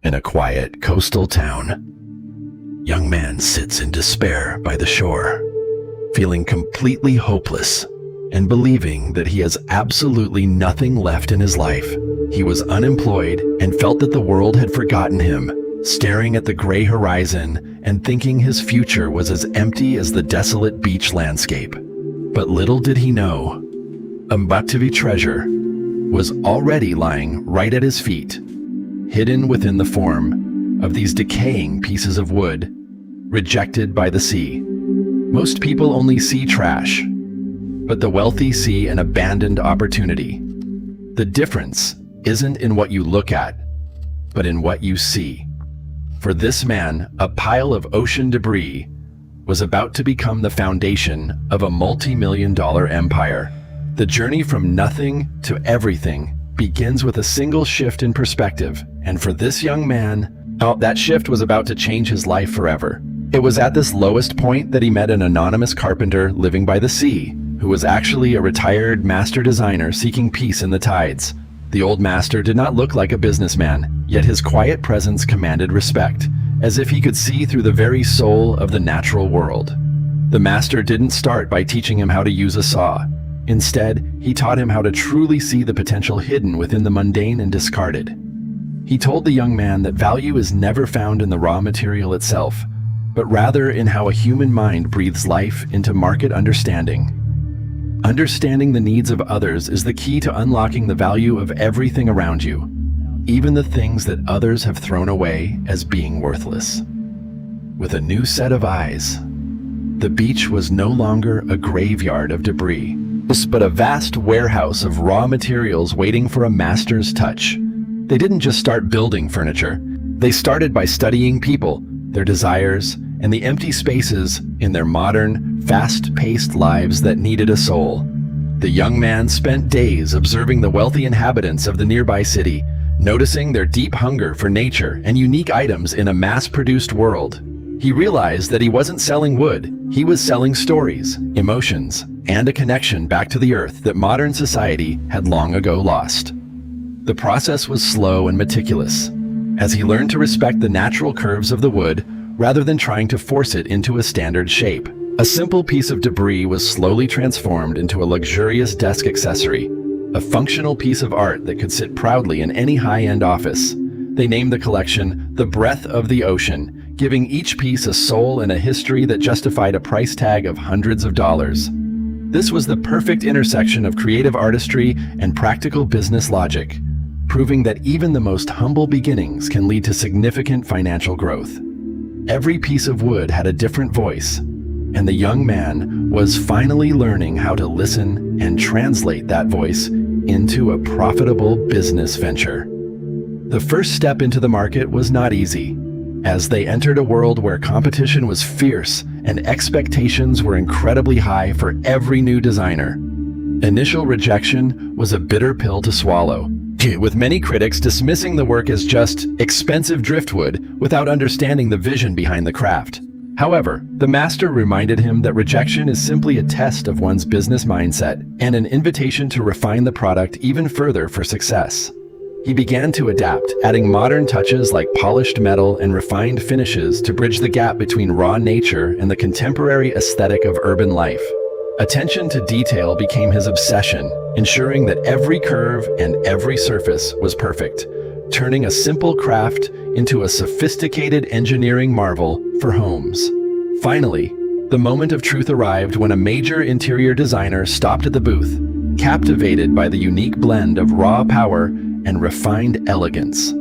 In a quiet coastal town, young man sits in despair by the shore, feeling completely hopeless and believing that he has absolutely nothing left in his life. He was unemployed and felt that the world had forgotten him, staring at the gray horizon and thinking his future was as empty as the desolate beach landscape. But little did he know, a much-to-be treasure was already lying right at his feet, hidden within the form of these decaying pieces of wood, rejected by the sea. Most people only see trash, but the wealthy see an abandoned opportunity. The difference isn't in what you look at, but in what you see. For this man, a pile of ocean debris was about to become the foundation of a multi-million-dollar empire. The journey from nothing to everything begins with a single shift in perspective, and for this young man, that shift was about to change his life forever. It was at this lowest point that he met an anonymous carpenter living by the sea, who was actually a retired master designer seeking peace in the tides. The old master did not look like a businessman, yet his quiet presence commanded respect, as if he could see through the very soul of the natural world. The master didn't start by teaching him how to use a saw. Instead, he taught him how to truly see the potential hidden within the mundane and discarded. He told the young man that value is never found in the raw material itself, but rather in how a human mind breathes life into market understanding. Understanding the needs of others is the key to unlocking the value of everything around you, even the things that others have thrown away as being worthless. With a new set of eyes, the beach was no longer a graveyard of debris, but a vast warehouse of raw materials waiting for a master's touch. They didn't just start building furniture. They started by studying people, their desires, and the empty spaces in their modern, fast-paced lives that needed a soul. The young man spent days observing the wealthy inhabitants of the nearby city, noticing their deep hunger for nature and unique items in a mass-produced world. He realized that he wasn't selling wood, he was selling stories, emotions, and a connection back to the earth that modern society had long ago lost. The process was slow and meticulous, as he learned to respect the natural curves of the wood rather than trying to force it into a standard shape. A simple piece of debris was slowly transformed into a luxurious desk accessory, a functional piece of art that could sit proudly in any high-end office. They named the collection The Breath of the Ocean, giving each piece a soul and a history that justified a price tag of hundreds of dollars. This was the perfect intersection of creative artistry and practical business logic, proving that even the most humble beginnings can lead to significant financial growth. Every piece of wood had a different voice, and the young man was finally learning how to listen and translate that voice into a profitable business venture. The first step into the market was not easy, as they entered a world where competition was fierce and expectations were incredibly high for every new designer. Initial rejection was a bitter pill to swallow, with many critics dismissing the work as just expensive driftwood without understanding the vision behind the craft. However, the master reminded him that rejection is simply a test of one's business mindset and an invitation to refine the product even further for success. He began to adapt, adding modern touches like polished metal and refined finishes to bridge the gap between raw nature and the contemporary aesthetic of urban life. Attention to detail became his obsession, ensuring that every curve and every surface was perfect, turning a simple craft into a sophisticated engineering marvel for homes. Finally, the moment of truth arrived when a major interior designer stopped at the booth, captivated by the unique blend of raw power and refined elegance.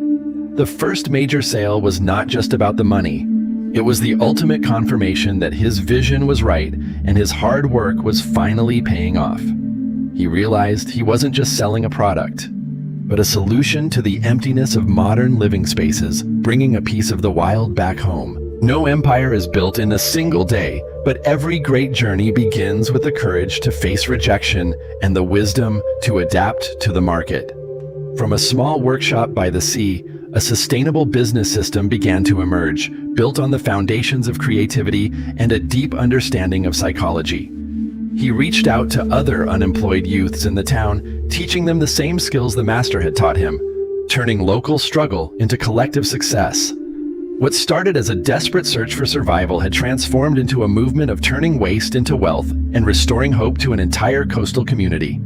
The first major sale was not just about the money. It was the ultimate confirmation that his vision was right and his hard work was finally paying off. He realized he wasn't just selling a product, but a solution to the emptiness of modern living spaces, bringing a piece of the wild back home. No empire is built in a single day, but every great journey begins with the courage to face rejection and the wisdom to adapt to the market. From a small workshop by the sea, a sustainable business system began to emerge, built on the foundations of creativity and a deep understanding of psychology. He reached out to other unemployed youths in the town, teaching them the same skills the master had taught him: turning local struggle into collective success. What started as a desperate search for survival had transformed into a movement of turning waste into wealth and restoring hope to an entire coastal community.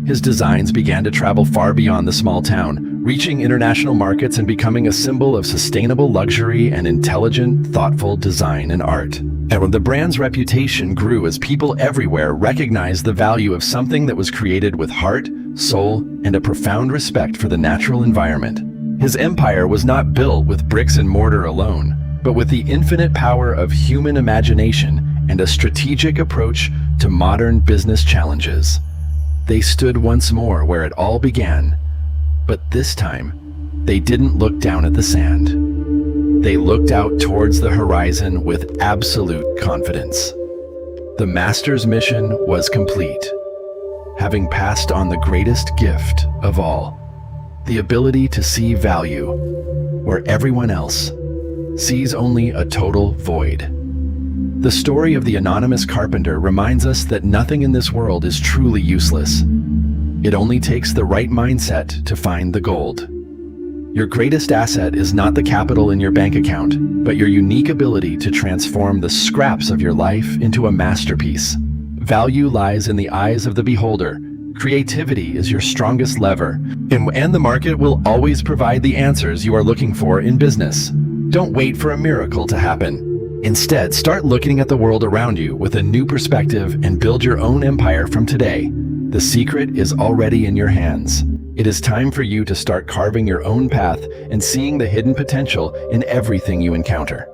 His designs began to travel far beyond the small town, reaching international markets and becoming a symbol of sustainable luxury and intelligent, thoughtful design and art. And the brand's reputation grew as people everywhere recognized the value of something that was created with heart, soul, and a profound respect for the natural environment. His empire was not built with bricks and mortar alone, but with the infinite power of human imagination and a strategic approach to modern business challenges. They stood once more where it all began, but this time, they didn't look down at the sand. They looked out towards the horizon with absolute confidence. The master's mission was complete, having passed on the greatest gift of all, the ability to see value where everyone else sees only a total void. The story of the anonymous carpenter reminds us that nothing in this world is truly useless. It only takes the right mindset to find the gold. Your greatest asset is not the capital in your bank account, but your unique ability to transform the scraps of your life into a masterpiece. Value lies in the eyes of the beholder. Creativity is your strongest lever, and the market will always provide the answers you are looking for in business. Don't wait for a miracle to happen. Instead, start looking at the world around you with a new perspective and build your own empire from today. The secret is already in your hands. It is time for you to start carving your own path and seeing the hidden potential in everything you encounter.